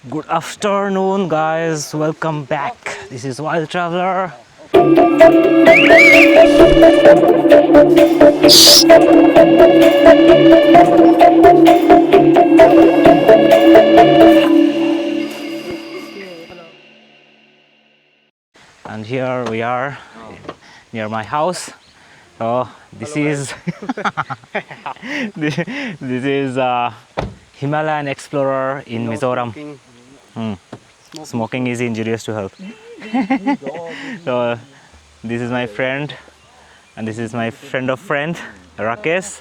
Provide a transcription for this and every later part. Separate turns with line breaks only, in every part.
Good afternoon, guys. Welcome back. This is Wild Traveler. And here we are near my house. So this is this is Himalayan explorer in Mizoram. Smoking is injurious to health. So this is my friend, and this is my friend of friend, Rakesh,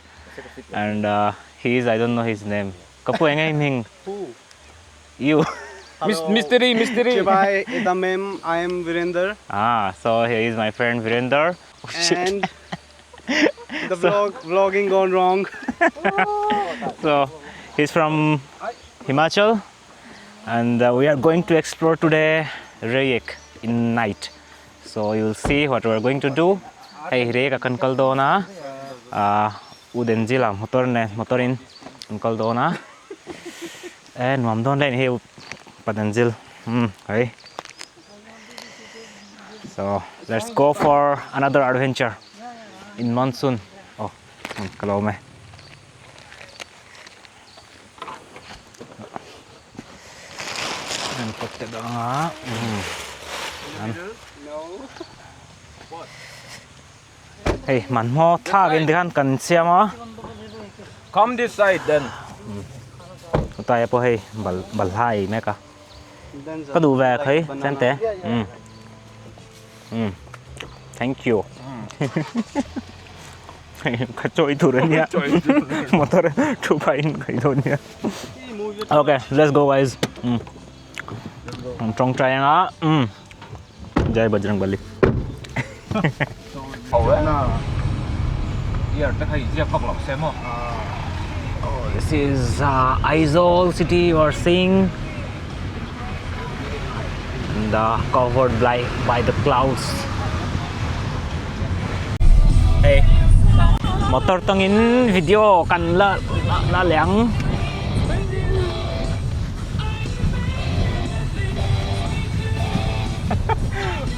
and he is, I don't know his name. Kapu enge himing. You.
Mystery.
Chibai Itamem, I am Virender.
So here is my friend Virender. Oh,
And the vlogging gone wrong.
So he's from Himachal, and we are going to explore today Reiek in night. So you will see what we are going to do. Hey, Reiek akan kaldona. Udenjilam motorin kaldona. Nuam don len he padenjil. Hey. So let's go for another adventure in monsoon. Oh, khawpmai. And put it on. Hey, man mo thag in dihan kan siama.
Come this side then.
Tay po hey balhai meka. Có đủ về thấy xem té. Thank you. Ka choi tu rồi nha. Motor tu pain kai don nha. Okay, let's go guys. Trong trai á. Jai Bajrangbali. This is Aizawl city you are seeing, and covered by the clouds. Hey, motor tangin video kan la liang.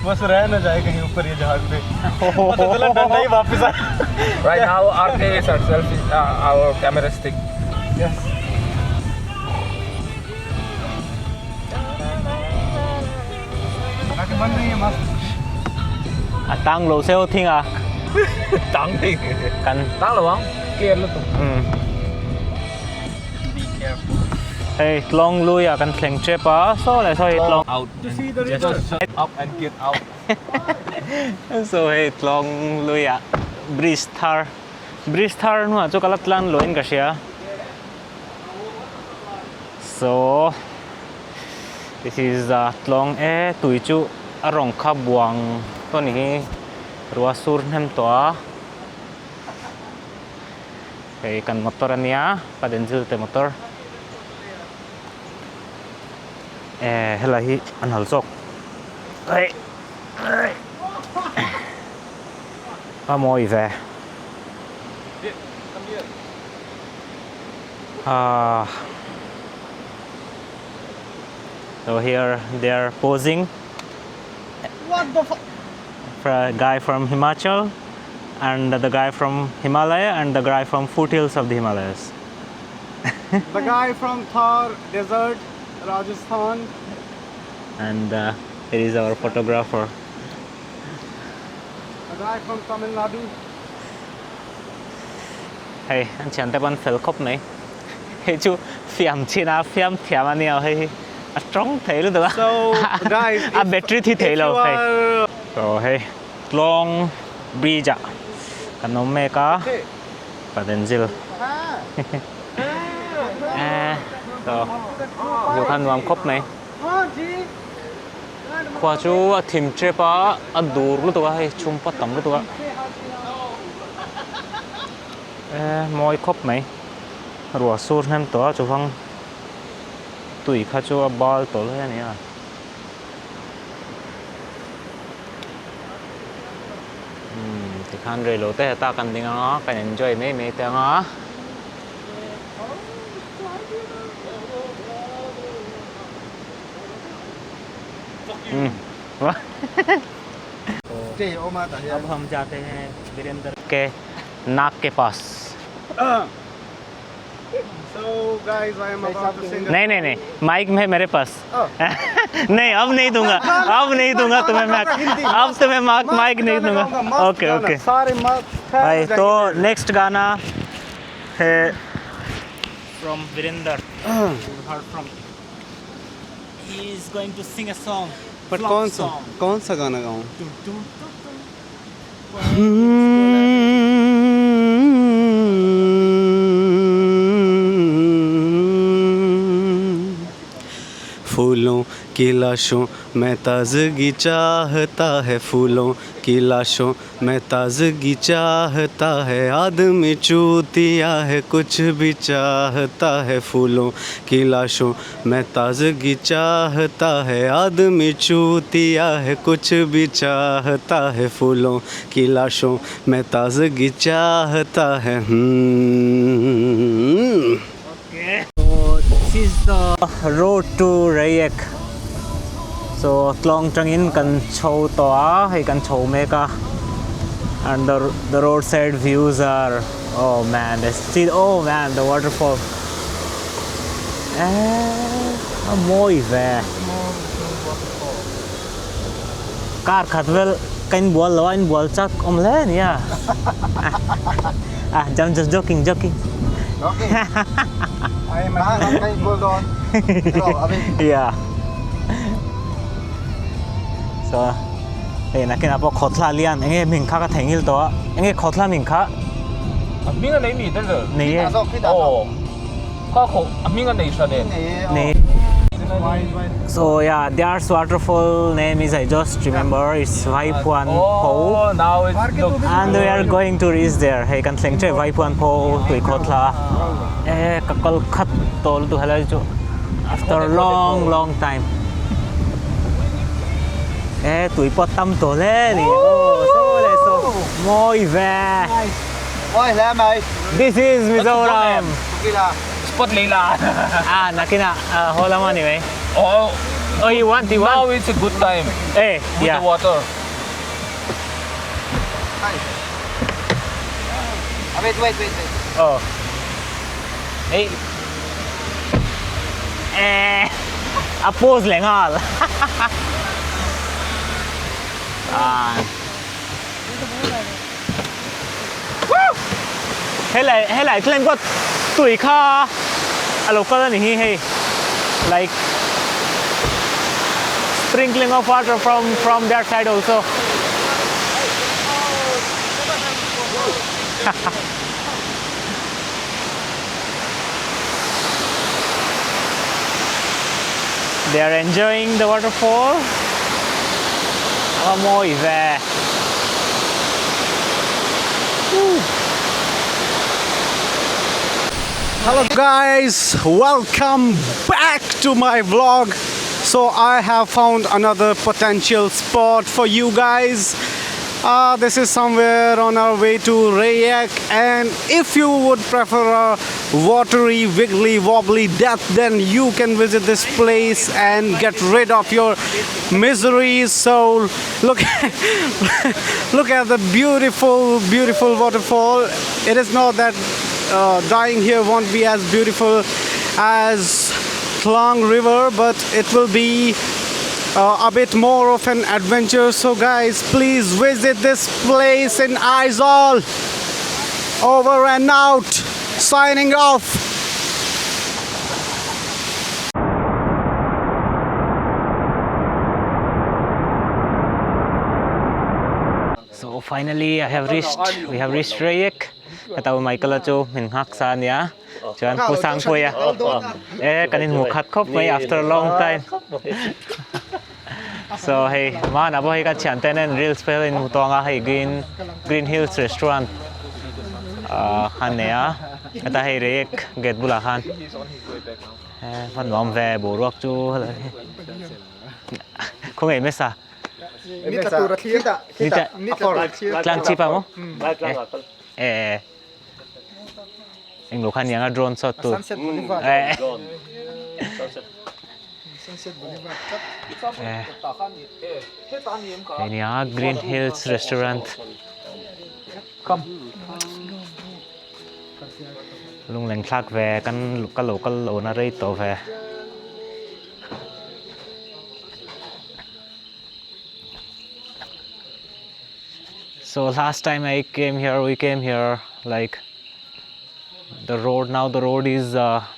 बस रह ना जाए कहीं ऊपर ये जहाज पे पता चला डंडा ही वापस आ
Right now our case ourselves is our camera stick.
Yes. आके बन रही है मस्त
Tang lo seo thing à?
Tang đi.
Kan
Tang là không? Kia luôn tụi.
Be careful.
hey tlong lui à kan thleng che pa so lại thôi tlong.
Out.
To see the river.
Just shut up and get out.
So hey tlong lui à bridge thar nu chu kalat lan loin ka sia. So this is tlong tui chu arong kha buang to ni hi ruwa sur nem to a. Hey kan motor ania padenjil te motor. Hela hi an hal sok. Hey. Moi về. So here they are posing.
What the fuck?
For a guy from Himachal, and the guy from Himalaya, and the guy from foothills of the Himalayas.
The guy from Thar Desert, Rajasthan.
And here is our photographer.
The guy from Tamil Nadu.
Hey, anh chàng tay ban phèo khawpmai. Hey chú phiam china phiam thiam anh nhau hey. Strong thế luôn được á.
So guys,
battery thì thế lâu hey. So hey, long bridge à. Kanom me ka. Padenjil. So you can nuam khawpmai. Khua chú thìm tre pa adur lu tuwa hey chum pa tam lu tuwa. Moi khawpmai. Ruwa sur nem to chu phang tui kha chu bal to le ani a. Thì khan rồi lo te ta kan ding a kan enjoy me te nga. अब हम जाते हैं वीरेंद्र के नाक के पास.
So guys, I am about to sing.
नहीं नहीं नहीं माइक में मेरे पास. नहीं अब नहीं दूंगा. अब नहीं दूंगा तुम्हें माइक. अब तुम्हें माइक नहीं दूंगा. Okay okay.
सारे
भाई तो नेक्स्ट गाना है from Virender. Heard from. He is going to sing a song.
But कौन सा गाना गाऊं? फूलों की लाशों में ताज़गी चाहता है. फूलों की लाशों में ताज़गी चाहता है. आदमी चूतिया है कुछ भी चाहता है. फूलों की लाशों में ताज़गी चाहता है. आदमी चूतिया है कुछ भी चाहता है. फूलों की लाशों में ताज़गी चाहता है.
This is the road to Reiek. So tlong trangin kan chou toa hay kan chou me ka, and the roadside views are, oh man, oh man, the waterfall. Moi ve. Car khatvel kain bol lawan bol chak omlen ya. Just joking.
I am not hold on.
Yeah. So, nakin apo khotla lian enge mingkha ka thengil to enge khotla mingkha.
Minga nei mi de.
Nei.
Oh. Minga nei sa de.
Nei. So yeah, there's waterfall name is I just remember it's Waterfall.
Oh, now it's look.
And we are going to reach there. Hey kan thleng che Waterfall to khotla. Kakal khat tol tu halai jo after long time. Tụi pot tâm tổ le ni. So moi ve.
Oi, là mày.
This is Mizoram.
Spot Leila.
Nakina hola mani way.
Oh,
you want?
Now it's a good time.
With
the water.
Wait.
Oh. Hey. A pose lengal. Hay lại lên có tuổi kha alo ka ni hey like sprinkling of water from their side also. They are enjoying the waterfall. Moi ve.
Hello guys, welcome back to my vlog. So I have found another potential spot for you guys. This is somewhere on our way to Reiek, and if you would prefer a watery, wiggly, wobbly death, then you can visit this place and get rid of your miseries. So look at the beautiful waterfall. It is not that dying here won't be as beautiful as Hlauh river, but it will be a bit more of an adventure. So guys, please visit this place in Aizawl. Over and out. Signing off.
So finally we have reached Reiek. Kataw Michael acho min hak san ya. Chuan pusang po ya. Kanin mukhat khawpmai after a long time. So hey, man abo hey ka thiante nen reels pe in mutonga hey Green Hills restaurant. Han ne ya. Kata hey Reiek get bula khan. Phan nom ve boruak chu. Không ai mesa.
Nita tu rakita. Nita
Klang chi pa mo? Anh lục khăn yang drone shot tu. Hey nia Green Hills Restaurant.
Come.
Lung leng thak về căn local na rei to về. So last time we came here like the road. Now the road is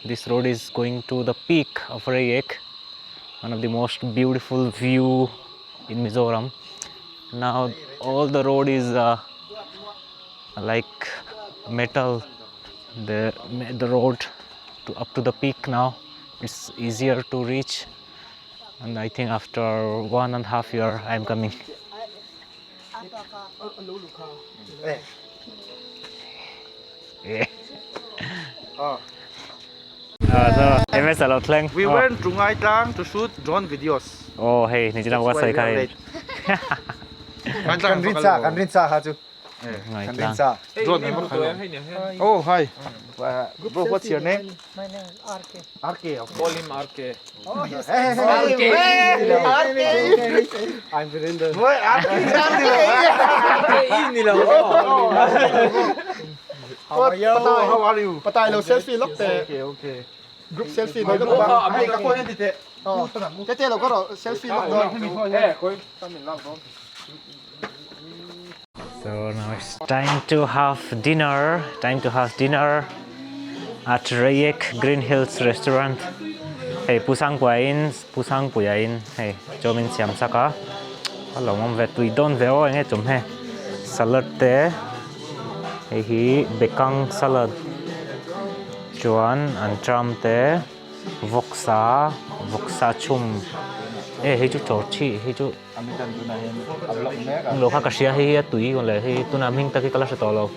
this road is going to the peak of Reiek, one of the most beautiful view in Mizoram. Now all the road is like metal. The road up to the peak now. It's easier to reach, and I think after 1.5 years I'm coming. Yeah. So MS alot leng.
We went to Ngai Tang to shoot drone videos.
Oh hey, ni jinang wa sai kai.
Kan rinsa ha chu.
Ngai
Kan
tang.
rinsa. Drone memang khalu. Oh hi. Bro, what's your name?
My name is RK.
RK.
Call him RK.
I'm Virender.
How are you? How are you?
Patay lo selfie look te.
Okay, okay.
Group selfie lo ba?
Ay, kako yan dito.
Oh. Tete lo karo selfie look do.
So now it's time to have dinner. At Reiek Green Hills Restaurant. Hey, pusang puyain. Hey, chomin siam saka. Hlauhawmlo ve tui don veo enge chom he. Salad te. Hey hi bekang salad. Chuan antram te. Voksa chum. Hey chu torchi, hey chu lo kha kasia hi tui kon le hi tunam hing taki kala to lo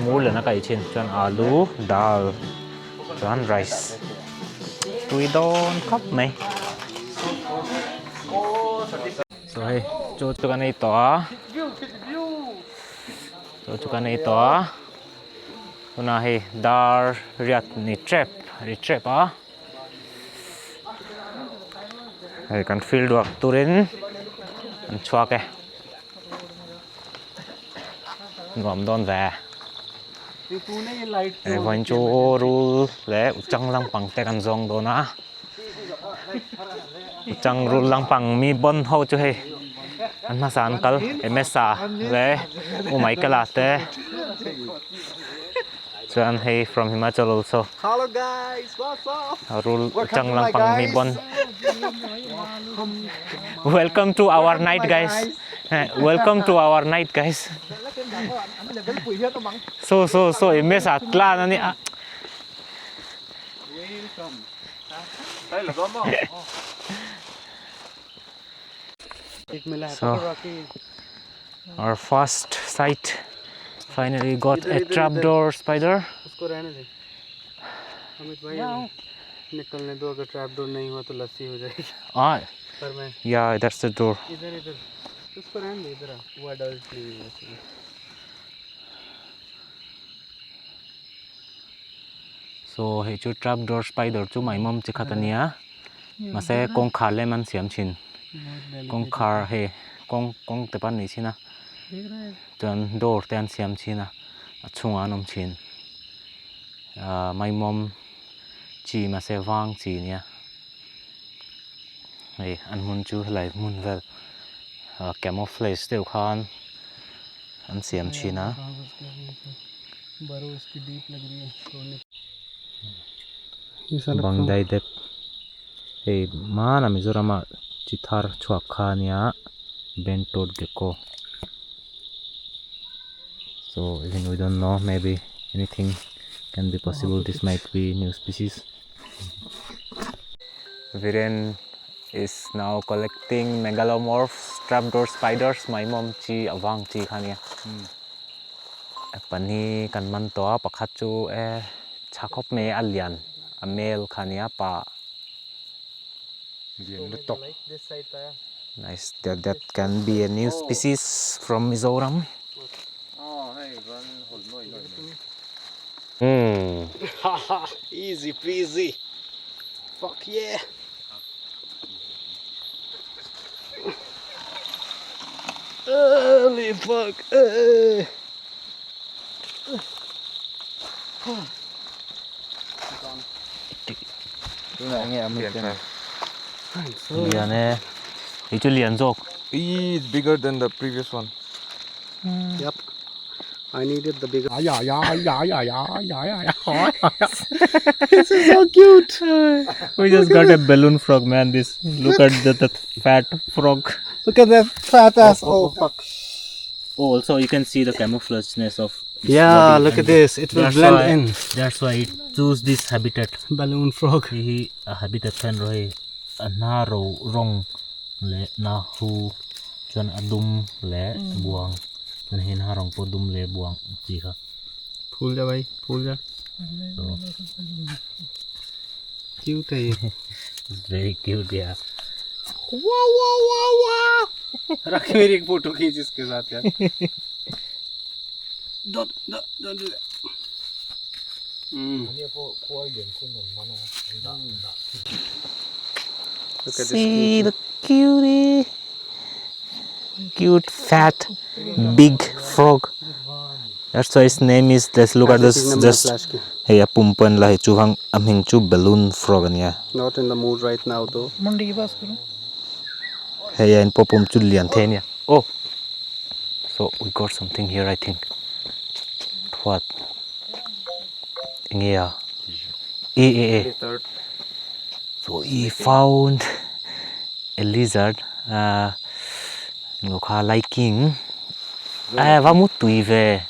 mur le na kai chin chuan alu dal chuan rice tui don khawpmai. So hey chu kan ei to tuna hi dar riat ni trap a. Hey, kan field work turin an chua ke nuam don ve hey voin chu rul le uchang langpang te kan zong do na uchang rul langpang mi bon ho chu hey an ma san kal emesa le umai kala te chuan hey from Himachal also.
Hello guys, what's up?
Rul uchang langpang mi bon. Welcome to our night, guys. Welcome to our night, guys. So imes atla na ni. So our first sight finally got a trapdoor spider.
उसको रहने दे अमित भाई निकलने दो अगर trapdoor नहीं हुआ तो लस्सी हो जाएगी
Ah,
पर मैं
yeah, that's the door.
इधर उसको रहने दे इधर वो अडल्ट नहीं है इसमें
So hey chu trapdoor spider chu mai mom chi khatania mahse kong khar le man siam chin kong khar he kong te pan ni china chuan door te an siam china achunga nom chin mai mom chi mahse wang chi nia hey an mun chu lai mun vel camouflage te khan an siam china
बरो इसकी deep लग रही है तोड़ने
bang dai dek hey mana Mizorama chithar chuak khania bentot geko. So even we don't know, maybe anything can be possible. This might be new species. Viren is now collecting megalomorphs, trapdoor spiders. My mom chi awang chi khania pani kan man to pakhat chu khawpmai alian a male khania pa
this side पाया
nice. That can be a new species from Mizoram.
easy peasy fuck yeah
Holy fuck. Enge
Liền nè. Ý chú liền rộp.
It's bigger than the previous one.
Yep. I needed the bigger.
This is so cute. We just got a balloon frog, man. This. Look at the fat frog.
Look at that fat ass. Oh, fuck.
Oh, also you can see the camouflageness of its
Yeah,
body,
look
and
at this. It will
that's
blend
why-
in.
That's why it choose this habitat.
Balloon frog.
He a habitat fan rồi na ro rong le na hu chuan adum le buang chuan hin ha rong po dum le buang chi kha
Phul ra bhai, phul ra.
so
Cute है ये.
it's very cute, yeah.
Wow, wow, wow, wow. रख मेरी एक photo खींच इसके साथ यार. Don't do that. Look at
See the cutie, cute fat big frog. That's why its name is. Let's look at this. Just hey, a pumpan la chu hang amhing chu balloon frog ania.
Not in the mood right now though.
Hey, in popum chu lian the nia. Oh, so we got something here, I think. What? Enge ya.
Third.
So he found a lizard. Ngokha liking. Va mut tui ve.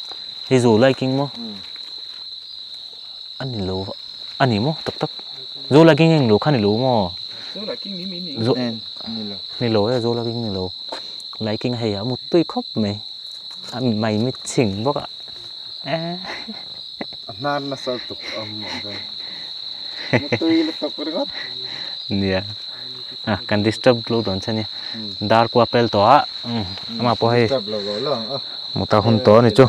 He zo liking mo. Ani lo. Ani mo tap tap. Zo liking ang lo khani lo mo.
So like king ni.
Zo ni lo ya zo liking ni lo. Liking hay a mut tui khawpmai. Mày mới chỉnh bốc ạ.
Nan na sa tuk Mutui laptop ko ringot.
Yeah. Can disturb lo don chani. Dar ko apel to a. Ama po hay. Muta hun to ni chu.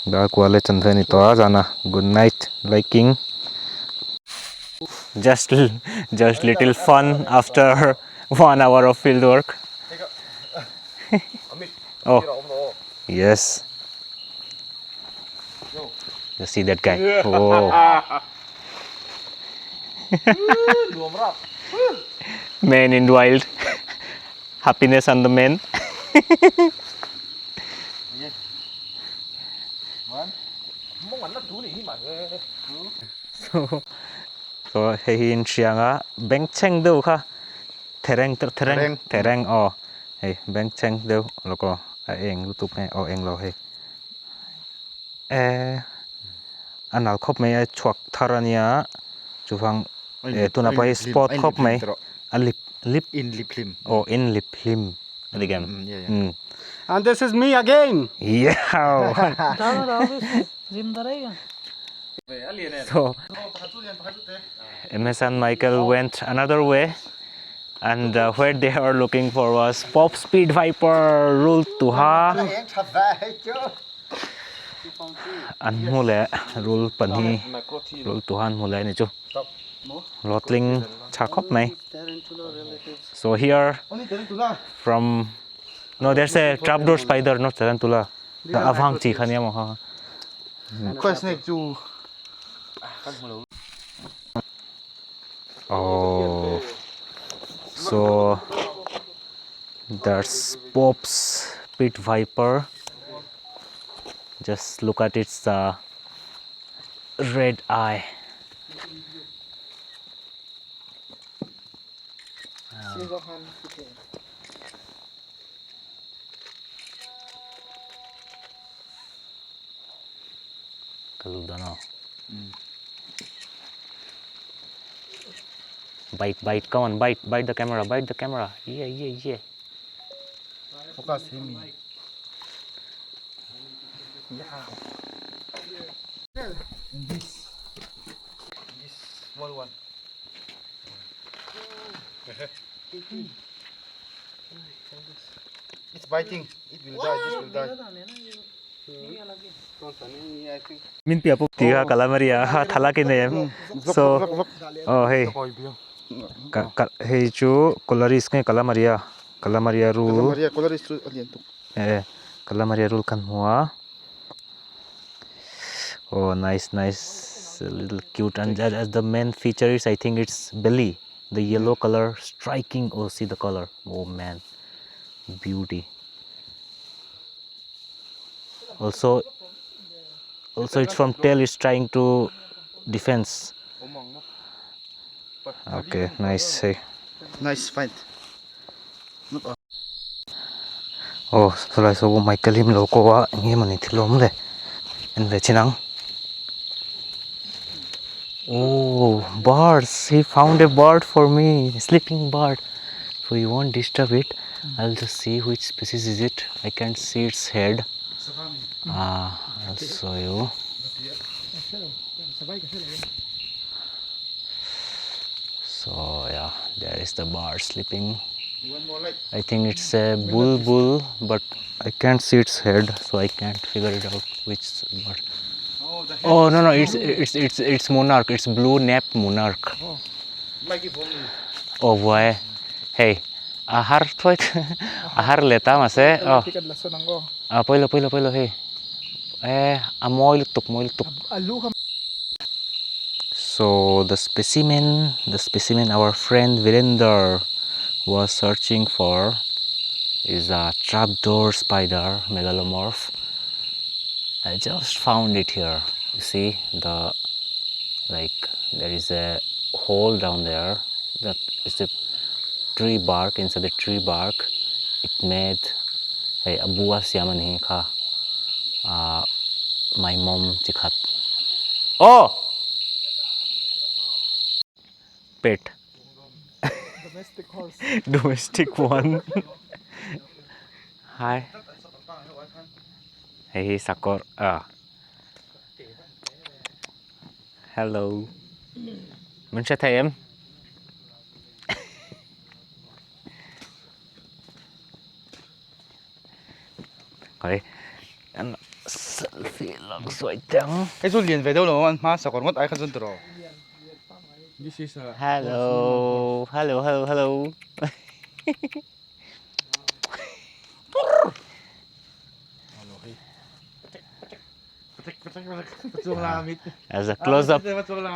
Dar ko le chan thani to a jana. Good night liking. Just little fun after 1 hour of field work. Oh. Yes. You see that guy? Oh. Man in wild. Happiness on the man. So he in Chianga beng cheng do kha. Tereng oh. Hey beng cheng do loko eng lutup ne oh eng lo hey. Anal khawpmai a chuak tharania chuwang tuna pai spot khawpmai a lip
In lip him.
oh in lip him adigam
Yeah.
And this is me again.
yeah. So MS and Michael went another way, and where they are looking for was Pop Speed Viper Rule Tuha and Mule Rule Pani Rule Tuhan Mule ni chu Lotling Khawpmai. So here from there's a trapdoor spider, not tarantula. The avang chi khania mo ha.
Snake too.
Oh, so there's Pop's pit viper. Just look at its red eye. Kaludana. Bite, come on, bite the camera, yeah.
Focus him. This small one. It's biting. It will die. This will die.
Min pia pop tiga kalamaria thala ke ne. So oh hey. Hey chu coloris ke kalamaria Calamaria rule.
Maria color is true alien tu.
Calamaria rule kan hua. Oh, nice, nice. A little cute. And as the main feature is, I think it's belly. The yellow color striking. Oh, see the color. Oh man, beauty. Also it's from tail. It's trying to defense. Okay, nice. Hey.
Nice find.
Oh, so I saw Michael him loco enge mani thilom le. And the chinang. Oh, birds. He found a bird for me. A sleeping bird. So you won't disturb it. I'll just see which species is it. I can't see its head. I'll show you. So yeah, there is the bird sleeping. I think it's a bulbul, but I can't see its head, so I can't figure it out which bird. Oh no, it's monarch. It's blue napped monarch. Oh boy, hey, ahar thoit, ahar leta mahse. Oh, polo hey. Moil tuk. So the specimen our friend Virender was searching for is a trapdoor spider, megalomorph. I just found it here. You see there is a hole down there. That is a tree bark. Inside the tree bark, it made a abua siaman hi kha. My mom chikhat. Oh, pet.
Domestic horse.
Domestic one. Hi. Hey, Sakor. Hello. Mình sẽ thấy em. Coi anh selfie lần xoay trắng.
Cái số liền về đâu rồi anh? Má sao còn mất ai khăn dân từ rồi? This is a
Hello. As a close up.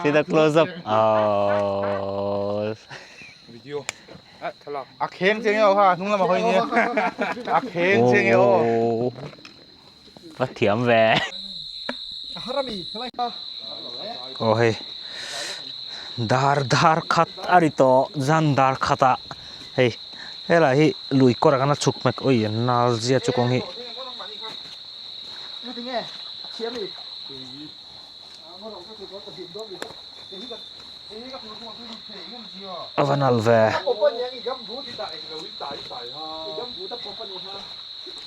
See the close up. Oh.
Video. Khen tiếng nhau ha, đúng là mà hơi nhé. Khen tiếng nhau.
Có thiểm về. Oh hey. Dar khat arito zan dar khata. Hey. Hela hi lui kora kana chuk mek oi nal zia chukong hi. Avanal về.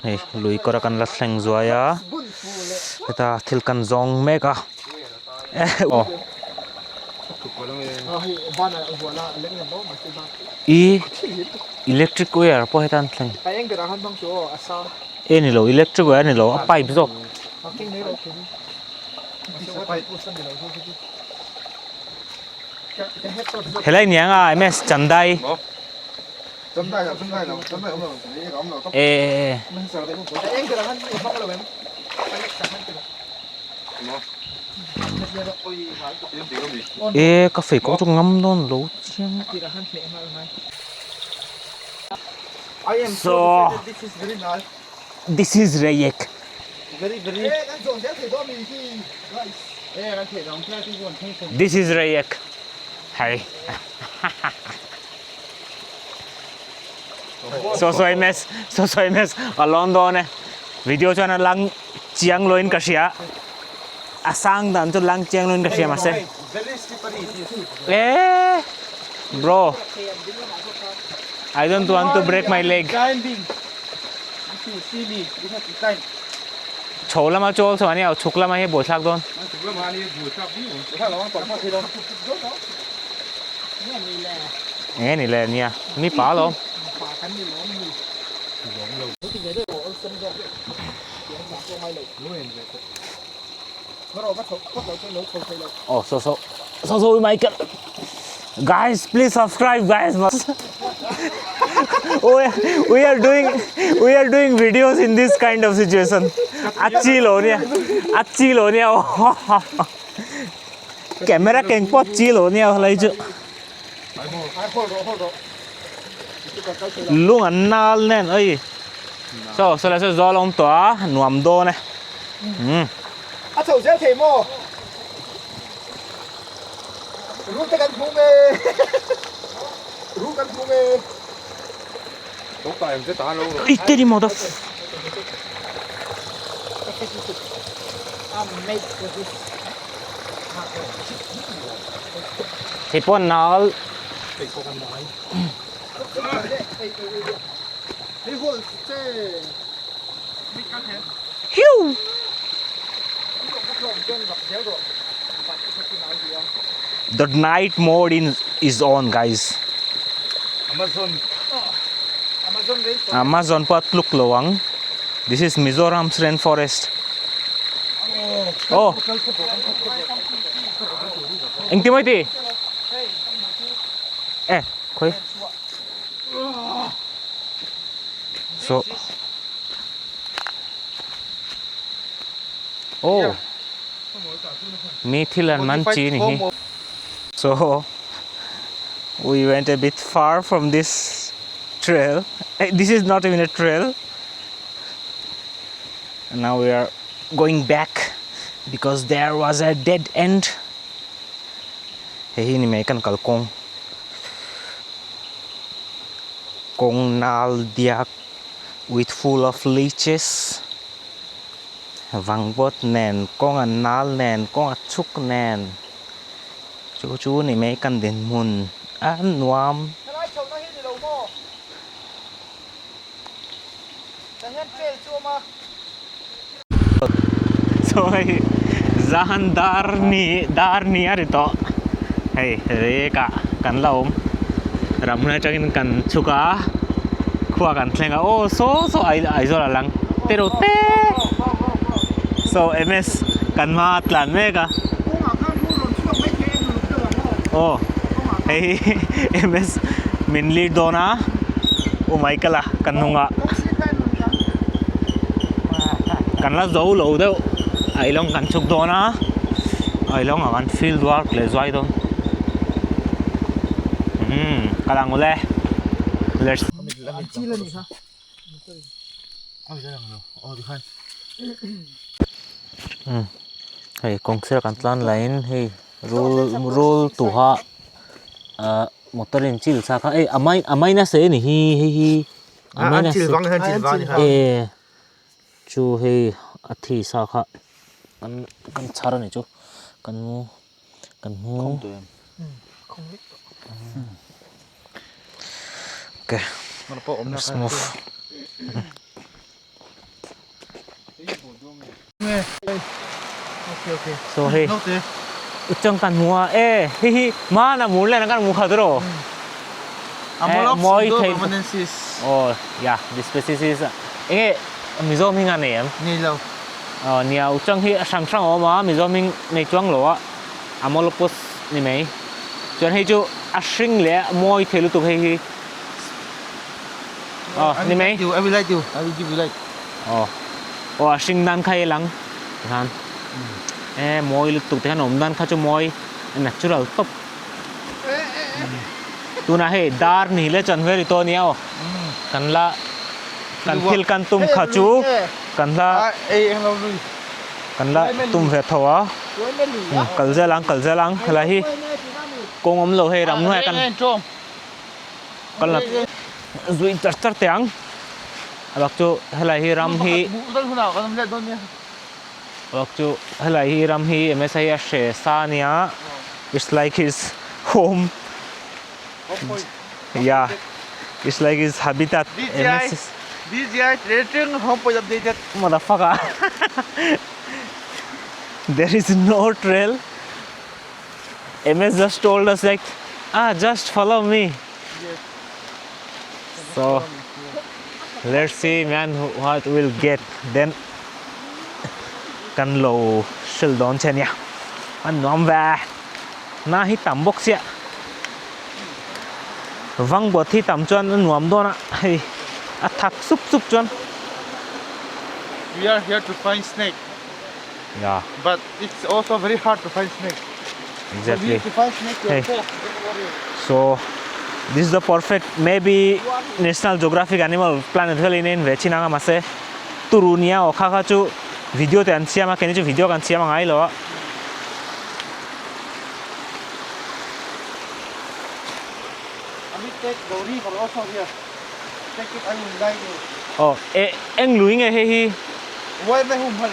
Hey, lui kora kan la thleng zuaya. Eta thil kan zawng meka. Oh. Electric wire po hetan thleng. Ni lo electric wire ni lo a pipe zo. Helai niang MS chandai. Cà phê có trong ngâm non lấu chiên. So this is Reiek. This is Reiek. Hi. So MS ở London này. Video cho nó lăng chiang loin kasia. Asang dan cho lăng chiang loin kasia mahse. Bro. I don't want to break my leg. Chou lama chol so ani au chuk lama he bo sak don. Nghe ni le nia, mi pa lo. Oh, so Michael. Guys, please subscribe, guys. we are doing videos in this kind of situation. Achi lo nia. Camera keng pot chi lo nia lai chu. Lung an nal nen ơi. So là sẽ do long tỏa nuam do này.
Chầu dễ thể mô. Rút cái căn phung mê. Tốt tài em sẽ tả luôn rồi.
Ít đi mother. Thì pon nal. Hiu. The night mode is on, guys. Amazon pat luk lawang. This is Mizoram's rainforest. Oh. Anh tìm ơi thì. Khôi. So. Oh. Maithei and manchi ni. So we went a bit far from this trail. This is not even a trail. And now we are going back because there was a dead end. Hey, ni mai kan kal kong nal diak with full of leeches. Vang bot nen kong an nal nen kong a chuk nen. Chú ni mai kan den mun an nuam. So zahan dar ni arito. Hey, Reiek kan hlauh ramhnuai changin kan chuka khua kan thlenga. Oh, so ai zo lang pero te. So MS kan ma tlan meka. Oh, hey MS min lead dona. Oh my kala kan hunga. Kan la zo lo deu. Ai long kan chuk dona. Ai long akan field work le zoi don. Kalang ule. Let's. Hey, kongser kan tlan lain hey roll tuha motorin chil sa kha amai na se ni hi amai na se chu hey athi sa kha kan chara ni chu kan mu okay, let's move.
Okay.
So hey uchang kan mua hi ma na mun le na kan mu kha dro maithei. Oh yeah, this species is enge Mizoram hinga name
Ni lo.
Nia uchang hi sang ma Mizoram nei chuang lo a amolopus ni mai chuan hei chu a hring le maithei lu tu hei ni mai.
I will like you. I will give you like.
A hring nan khai lang han moi lu tu te hanom nan kha chu moi natural top tu na he dar ni le chan veri to nia kan la kan thil kan tum kha chu kan la tum ve thawa kal ja lang la hi hlauhawmlo he ramhnuai kan la zui tar tiang abak chu helai hi ram hi abak chu helai hi ram hi MSI a she sa nia. It's like his home. Yeah, it's like his habitat.
This guy rating home point updated.
Motherfucker. There is no trail. MS just told us like, just follow me.
Yes.
So let's see, man, what we'll get. Then kan lo shil don chen ya. An nuam va na hi tam bok sia. vang bọt thi tạm chuan nuam đó na hey thak sup chuan.
We are here to find snake,
Yeah,
but it's also very hard to find snake.
exactly.
To find snake,
Hey. So this is the perfect maybe National Geographic Animal Planet Hell in vecina mahse turunia o kha chu video te an siama keni chu video kan siama ngai lo.
Take the river also here. Take it and guide you.
Oh, eng lui nge he hi.
Why me hum hal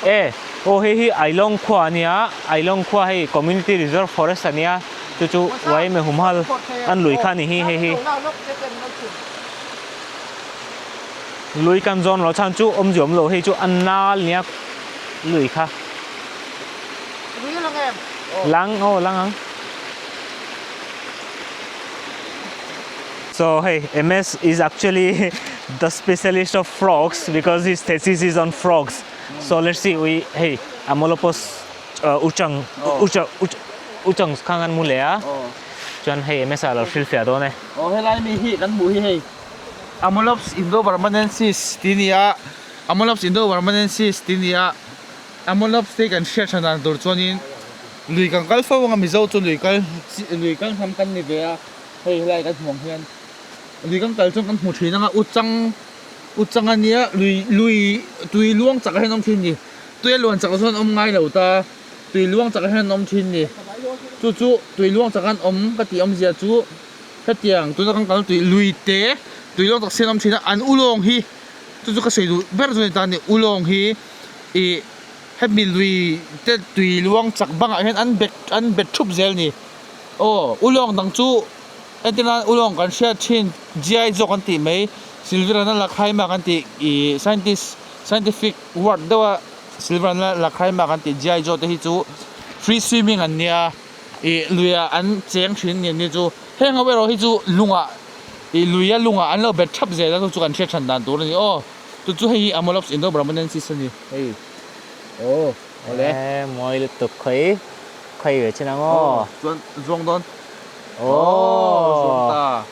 Eh, oh he hi ailong khua ania, ailong khua hi community reserve forest ania. Chu wai me humal an lui kha ni hi he hi. Lui kan zon lo chan chu hlauhawmlo hi chu an nal nia lui kha. Lang ang. So hey, MS is actually the specialist of frogs because his thesis is on frogs. So let's see, hey, amolopos uchang kangan mulea. Chuan hey MS al filfia do ne.
Oh, helai mi hi kan mu hi hey. Amolops indo-burmanensis tinia. Amolops indo-burmanensis tinia. Amolops te kan share chanan tur chuanin lui kan kal fo nga mi zo chu lui kal ham kan ni ve a. Hey helai kan mong hian. Lui kan kal chung kan mu thina nga uchang ania lui tui luang chak hen om thin ni. Tui luang chak chuan om ngai lo ta. Tui luang chak hen om thin ni. Chu tui luang chak kan om ka ti om zia chu ka tiang tu na kan kal tui lui te tui luang chak sen om thina an ulong hi. Chu ka sei du ber zoi ta ni ulong hi e hemi lui te tui luang chak banga hen an bet thup zel ni. Oh ulong dang chu entina ulong kan share chin gi zo kan ti mai silver na lakhai ma kan ti e scientific word dawa silver na lakhai ma kan ti gi zo te hi chu free swimming an nia e luya an cheng thin ni chu heng awero hi chu lunga e luya lunga an lo bet thap zel la chu kan share chan dan tur ni. Oh chu hi amolops indo-burmanensis ni hey. Oh ole
Moi lu tuk khoi ve china ngo.
chuan zong don
Oh.
ta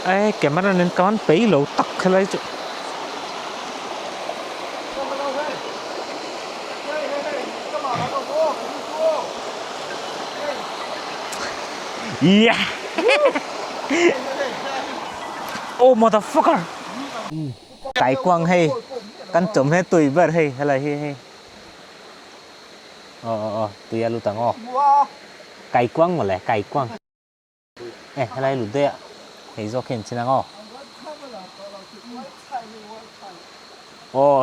Ai camera nên con pei lo tak khalai chu. Yeah. Oh motherfucker. Cái quang hay. Kan chom he tui ber hay là hay. Tui alu tang o. Cái quang mà lẽ cái quang. Hay lu de. Hay do khen chin o.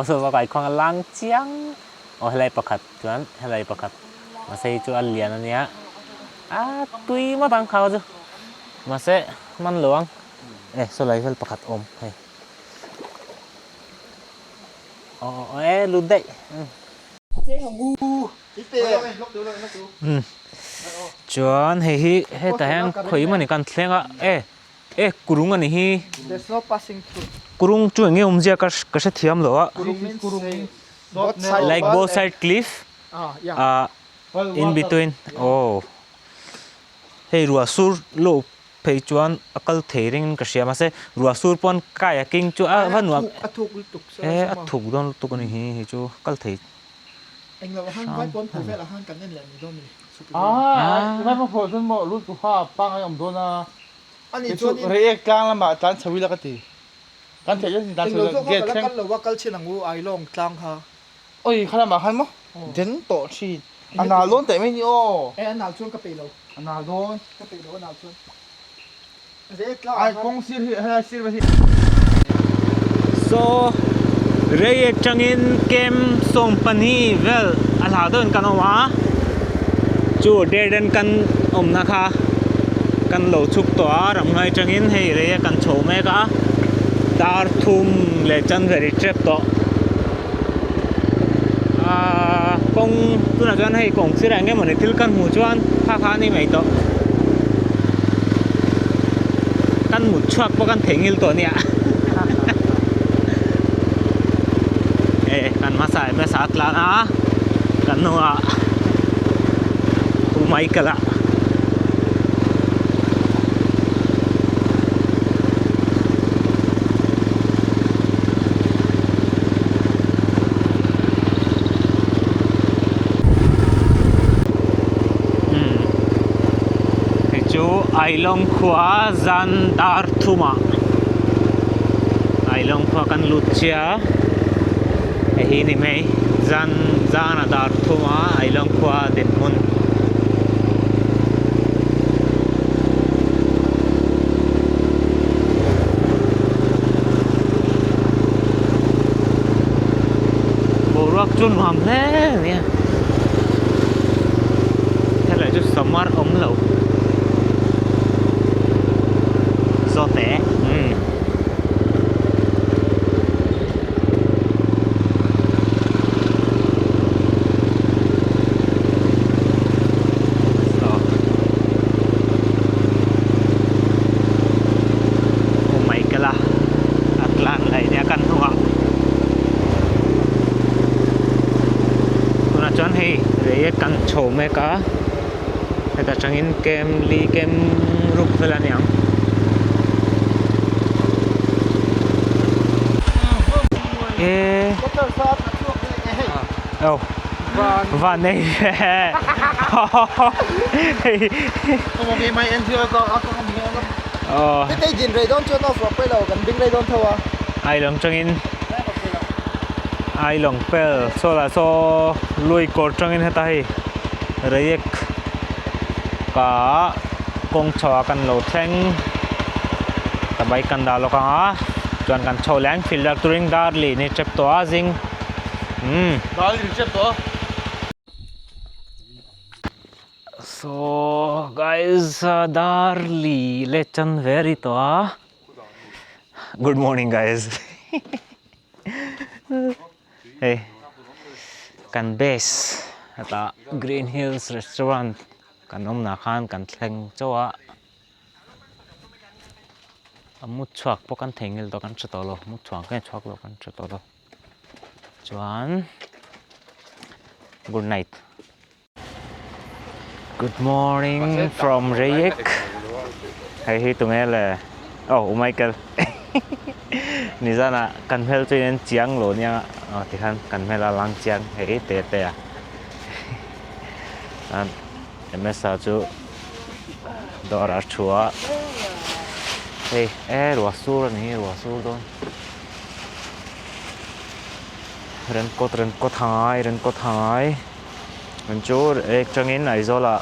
So cái quang lang chiang. Hay pakhat chuan hay pakhat. Mahse chu alian ania. Tui ma tang khao chu. Mahse man luang. So lai vel pakhat om hay. Lu dei. Chuan hi ta hang khoi mani kan thlenga kurung ani hi.
There's no passing through.
Kurung chu enge umjia ka se thiam lo a.
Kurung
Like both side cliff.
yeah.
In between. Oh. Hey ruasur lo phei chuan akal theiring ka siama se ruasur pon kayaking chu vanuam
Athuk lutuk sa.
athuk don lutuk ani hi chu kal thei.
Anh là hang quái bốn phải là hang cắn nên là gì đâu mình.
mai ma pho sun mo lu tu ha pa ngai om do na
Anh
chu
ấy cho
Reiek kang la ma tan chawi la ka ti kan the yin tan
anh
chawi
lo
get
cho
theng
cái là wakal trên hàng u ai long tlang ha.
oi khala ma khan mo den to chi ana lon te me ni o
Anh nào chuông cái bể lâu.
ana lon
Cái bể lâu nào chuông. Dễ tlang.
ai kong sir hi ha sir ba hi
So Reiek changin kem som pani vel alha don kanoma chu dead kan omna kha kan lo chuk to ramhnuai changin hei Reiek kan chome ka dar thum le chan very trap to kong tu na chuan hei kong sira nge mani thil kan mu chuan kha ni mai to kan mu chuak po kan thengil to nia. Kan masa me saat la na kan nuam Maikala. Ailong khua zan dar thuma. Ailong khua kan lucia. Hi ni mai zan dar thuma ailong khua den mun. Borak chun nuam le nia. Thế lại chút summer hlauhawmlo. Zote. Chuan hei Reiek kan chhawmai ka heta tangin kem li kem ruk vela niang oh van nei
Không có máy anh chưa có không bị
oh
cái gì rồi đón cho nó phập bây giờ cần đứng đây đón thôi à
ai lòng tangin ai long pel so la so lui ko tangin heta hi Reiek ka kong chaw kan lo thleng ta bai kan da lo ka chuan kan chho lang filter touring dar li ni trep to a jing
đó là trip đó
so guys dar li lechan very to a good morning guys hey kan base ata Green Hills restaurant kan na khan kan thleng chawa amut chuak po kan thengil to kan chatolo mut chuak ke chuak lo kan chatolo chuan good night good morning from Reiek hey hi tumele oh Michael nizana kan hel chuin chiang lo nia ti khan kan mela lang chiang hei te te a an emesa chu dora chua hey ruwa sur ni ruwa sur don ren kot hangai an chu ek changin aizola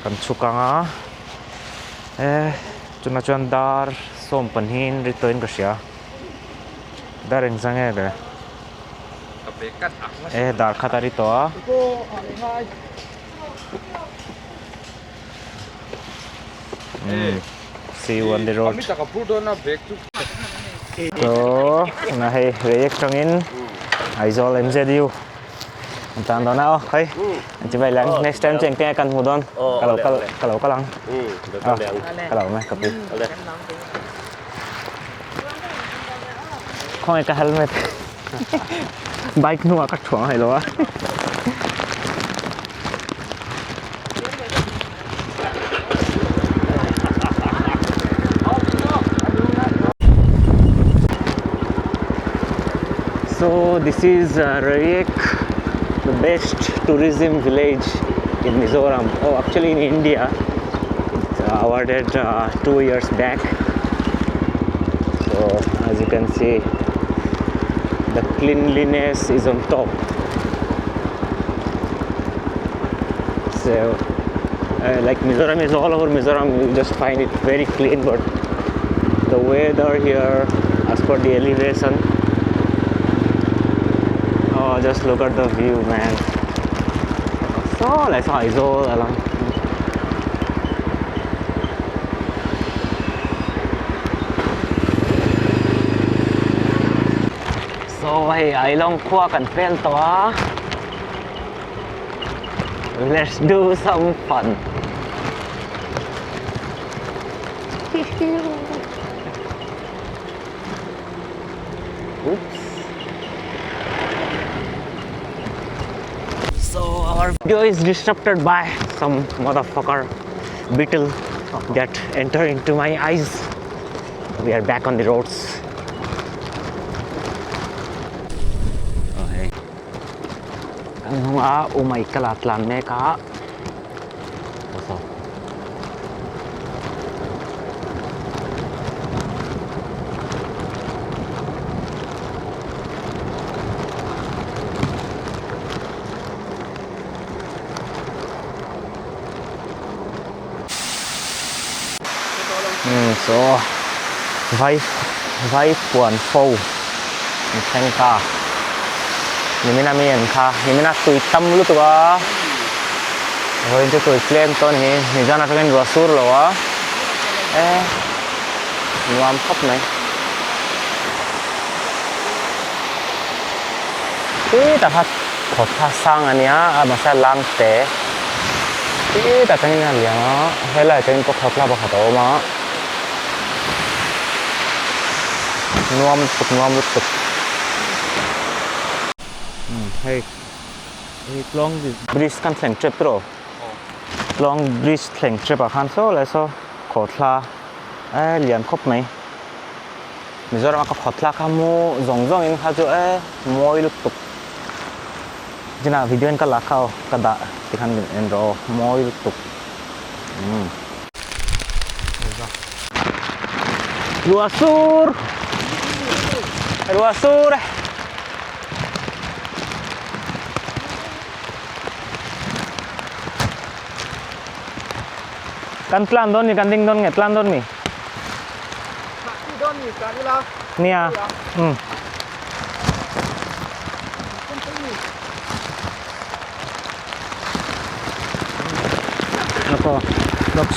kan chukanga chuna chuan dar som panhin return ka sia dareng zange le dar khatari to a see you on the road so na hey Reiek changin aizol mzu tan đó nào hey chị vậy lang next time cheng te kan hudon kalau kalang kalau mah kapi khoi ka helmet bike nuwa ka chuang hai lo so this is Reiek, the best tourism village in Mizoram. Oh, actually in India. It's awarded 2 years back. So as you can see, the cleanliness is on top. So like Mizoram is all over Mizoram, you just find it very clean, but the weather here, as per the elevation, oh, just look at the view, man. So let's all along. So hey, ailong khua kan pen to a. Let's do some fun. Oops. So our video is disrupted by some motherfucker beetle that enter into my eyes. We are back on the roads. Oh hey. Ang mga umay kalatlan me ka. So. So vai puan phô thanh ca nimina mian kha nimina tui tam lu tua rồi cho tui claim ton hi ni jana pen rasur lo wa nuam khawpmai ta phat khot tha sang ania masa lang te ta tang na lia hela ten ko khotla ba khato ma nuam tuk hey long bridge kan thleng trip pro long bridge thleng trip a khan so le so khotla lian khawpmai mizoram ka khotla ka mu zawng in kha chu moi lu tuk jina video ka la khao ka da tikhan en ro moi lu tuk luasur kan plan don ni kan ding don nge plan don mi nia apa box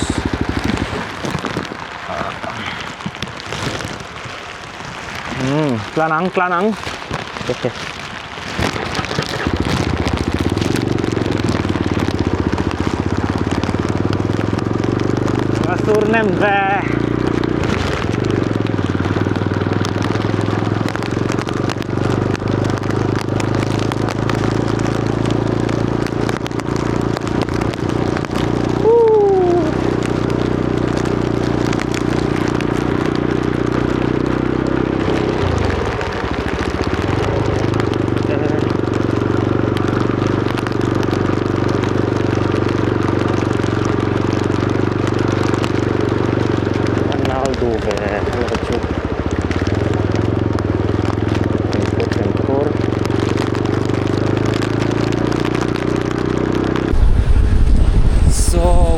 planang oke Rasur nembe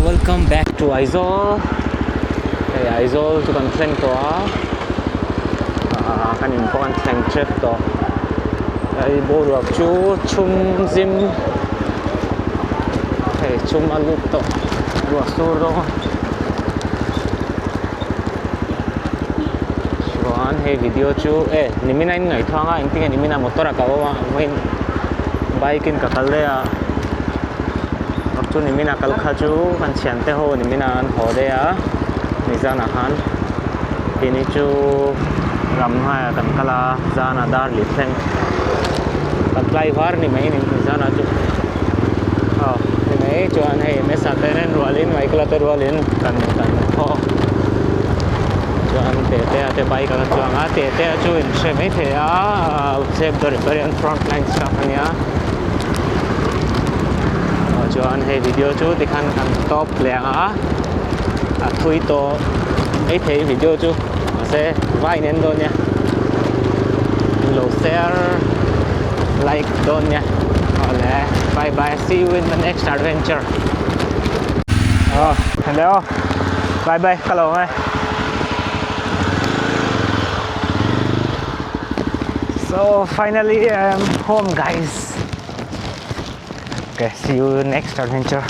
welcome back to Aizawl. Hey, Aizawl tu kan thleng to kan in ko kan thleng trip to ai boruak chu chum zim hey chum alut to luasur do chuan hey video chu nimina in ngai thanga ingting nimina motor ka wa main bike in ka kal le chu nimina kal kha chu kan thiante ho nimina an ho de ni jana han ini chu ramhnuai kan kala jana dar li thleng kan tlaivar ni mai ni jana chu ni mai chuan hei mesa tenen rualin mai kala te rualin kan ho chuan te bike kan chuanga te chu in she maithei save the riparian front line stuff ania chuan hei video chu tikhan kan top lenga thui to thei video chu mahse vai nen don nya lo share like don nya ole bye bye, see you in the next adventure. Hello, bye bye, hlauhawmlo. So finally I'm home, guys. Okay, see you next adventure.